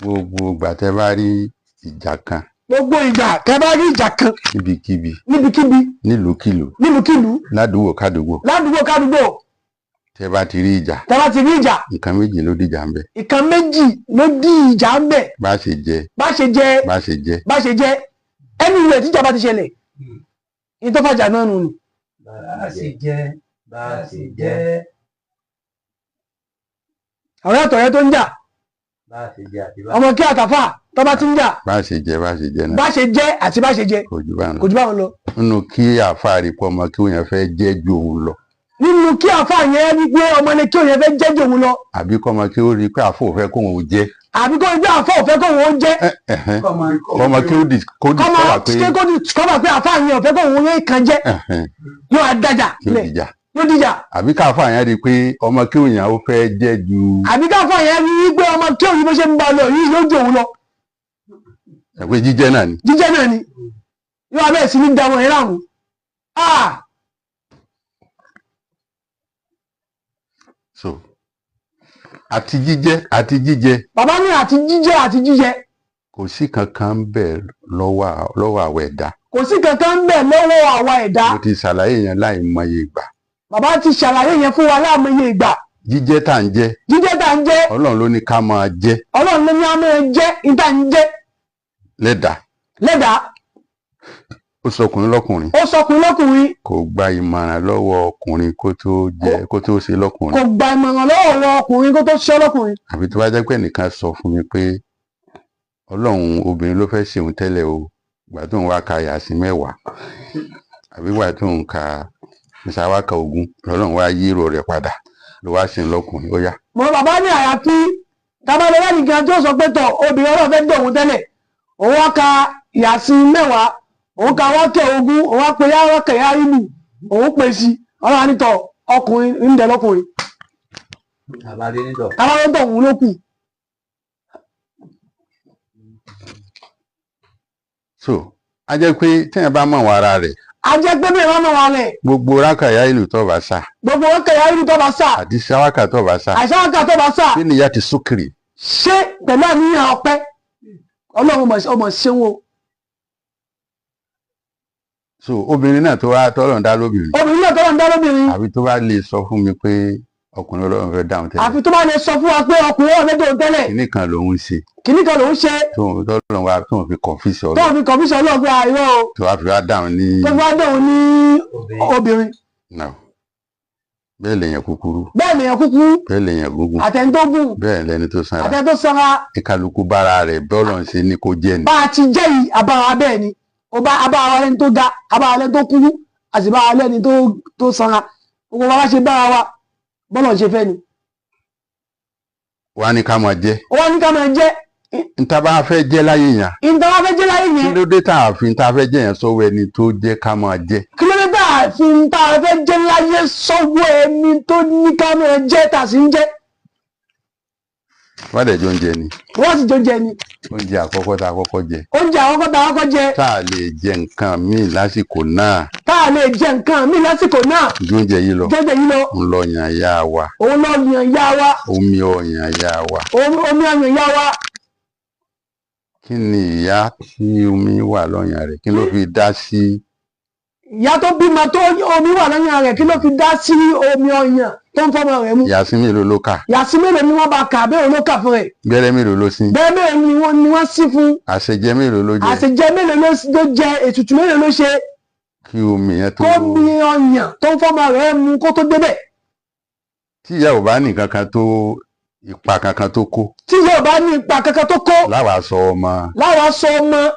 gbogbo ìgbà tẹ́ bá rí ìjà kan. Gbogbo ìgbà tẹ́ bá rí ìjà kan. Níbikíbi. Nílùúkílùú. Ládùúgbò kádùúgbò. Tẹ́ bá ti rí ìjà. Nǹkan méjì ló dìjà ń bẹ. Bá ṣe jẹ. Ẹni ìwé tíjà bá ti ṣẹlẹ̀. Ìtọ́fàjà náà nù ni. Bá ṣe jẹ. Ọ̀rẹ́ àtọ̀rẹ́ tó ń jà. Ọmọ kí àtàfà tó bá ti ń jà. Bá ṣe jẹ náà. Bá ṣe jẹ àti bá ṣe jẹ. Kò jù báwọn lọ. Nínú kí àáfàá rí pé ọmọ kí òun yẹn fẹ́ jẹ́ ju òun lọ. Nínú kí àáfàá yẹn rí pé ọmọ ni kí òun yẹn fẹ́ jẹ́ ju òun lọ. Àbí kọ́ ọmọ kí ó rí pé àáfàá ò fẹ́ kóun ò jẹ́. Àbí kọ́ ìgbé àáfàá ò fẹ́ kóun ó jẹ́. Ọmọ kí ó di kọ́wà pé àáfàá yẹn ò fẹ́ kóun ó kàn jẹ́. Yóò adájà. Yóò dìjà. Àbí káàfàá yẹn rí pé ọmọ kí òun yẹn ó fẹ́ jẹ́ ju. Àbí káàfàá yẹn rí pé ọmọ kí òun bó ṣe ń bá lọ yìí yóò jẹ òun lọ. Pé jíjẹ́ náà ni. Yóò abẹ́ sí ní dáwọn ẹ̀rọ àwọn. So àti jíjẹ. Bàbá ní àti jíjẹ. Kò sí kankan ń bẹ lọ́wọ́ àwa ẹ̀dá. Kò sí kankan ń bẹ lọ́wọ́ àwa ẹ̀dá. Mo ti ṣàlàyé yẹn láìmọye ìgbà. Bàbá ti ṣàlàyé yẹn fún wa láìmọye ìgbà. Jíjẹ tá ń jẹ. Ọlọ́run ló ní ká máa jẹ. Ọlọ́run ló ní ká máa jẹ ìta ń jẹ. Lẹ́dàá. Ó sọkùnrin lọ́kùnrin. Kò gba ìmọ̀ràn lọ́wọ́ ọkùnrin kó tó ṣe lọ́kùnrin. Àbí tó bá jẹ́ pé ẹnìkan sọ fún mi pé Ọlọ́run obìnrin ló fẹ́ ṣeun tẹ́lẹ̀ o ìgbà tó ń wá ka yàsí 10 àbí ìgbà tó ń ka ìṣàwákà 20 lọ́lọ́run wá yí èrò rẹ̀ padà ló wá ṣe lọ́kùnrin ó yá. Mo bàbá ní àyàfi tábàlẹ́ nìkan tó sọ pé tọ̀ obìnrin Ọlọ́run fẹ́ dọ̀hún tẹ́lẹ̀ òun wá ka yàsí 10 òun ka wákẹ́ 20 òun wá pe wákẹ́ yá ìlú òun pè sí Ọlọ́run nítọ̀ ọkùnrin ń dẹ lọ́kùnrin. Tábàlẹ́ tọ̀ òun ló kù. So a jẹ́ pé téèyàn bá mọ̀ wọ́n ara rẹ̀. A jẹ́ pé bí wọ́n mọ̀ wọ́n rẹ̀. Gbogbo rákàyà ìlú tó bá sà. Àti sáwákà tó bá sà. Kí ni ìyá ti súkìrì. Ṣé pẹ̀lú àníyàn ọpẹ́ Ọlọ́run ọmọ ṣéun o. So obìnrin náà tó wá tọ́lọ̀ ń dá lóbìnrin. Àbí tó bá lè sọ fún mi pé ọkùnrin Ọlọ́run fẹ́ dáhùn tẹ́lẹ̀. Àfi tó bá lè sọ fún wa pé ọkùnrin Ọlọ́run fẹ́ dáhùn tẹ́lẹ̀. Kìnní kan lòun ṣe. Tọ́lọ́run wa tó fi kọ̀fíìsì Ọlọ́run. Pé àìrọ́ o. Tó wá fi wá dáhùn ní. Obìnrin. Bẹ́ẹ̀ lèèyàn kúkúrú. Bẹ́ẹ̀ lèèyàn gúngún. Àtẹ̀ntógún. Bẹ́ẹ̀ lẹni tó sanra. Ìkàlùkù bára rẹ̀ bọ́ọ̀lù ṣe ni kò jẹ́ ni. Bá a ti jẹ́ yìí àbára bẹ́ẹ̀ ni. Abára lẹni tó ga, abára lẹni tó kúrú, àti bára lẹni tó sanra. Gbogbo wa ṣe bára wa bọ́ọ̀lù ṣe fẹ́ ni. Wá ní ká máa jẹ. Nta bá fẹ́ jẹ́ láyé yẹn. Kí ló dé tá a fi nta fẹ́ jẹ́ yẹn sọ́wọ́ ẹni tó jẹ́ ká máa jẹ. Kí ló dé tá a fi nta fẹ́ jẹ́ láyé sọ́wọ́ ẹni tó ní ká máa jẹ́ tà sí ń jẹ́. Wọ́n dẹ̀ jọ oúnjẹ ni. Wọ́n sì jọ oúnjẹ ni. Oúnjẹ àkọ́kọ́ tá a kọ́kọ́ jẹ. Tá a lè jẹ nǹkan míì lásìkò náà. Ju oúnjẹ yìí lọ. Ń lọ yàn yá wa. Omi ọyàn yá wa. Kí ni ìyá tí omi wà lọ́yàn rẹ̀ kí ló fi dá sí. Ìyá tó bímọ tó omi wà lọ́yàn rẹ̀ kí ló fi dá sí omi ọyàn tó ń fọmọ rẹ̀ mú. Yàsí mélòó ló kà. Yàsí mélòó ni wọ́n bá kà bẹ́ẹ̀ ló kà fún rẹ̀. Gbẹ́rẹ́ mélòó ló sí. Bẹ́ẹ̀ mélòó ni wọ́n sí fún. Àṣejẹ mélòó ló jẹ. Àṣejẹ mélòó ló jẹ ètùtù mélòó ló ṣe. Kí omi yẹn tó. Kó mi ọyàn tó ń fọmọ rẹ̀ mú kó tó débẹ̀. Tí ìyá ò bá ní kankan tó ipa kankan tó kó. Tí ìyá ò bá ní ipa kankan tó kó. Láwa sọ ọmọ.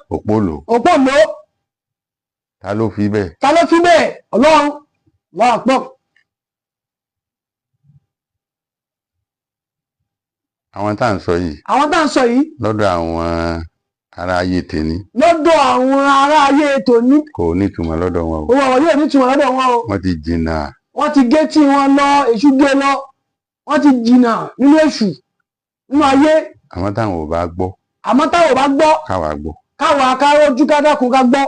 Òpólò. Ta ló fi bẹ́ẹ̀. Ọlọ́run wà pọ̀. Àwọn tá à ń sọ yìí. Lọ́dọ̀ àwọn ará ayé tèmi. Kò ní ìtumọ̀ lọ́dọ̀ wọn o. Wọ́n ti jìnnà. Wọ́n ti gé tí wọn lọ èṣù gé lọ. Wọ́n ti jìnnà nínú èṣù nínú ayé. Àmọ́ táwọn ò bá gbọ́. Káwa gbọ́. Káwa ká rojú ká dákun ká gbọ́.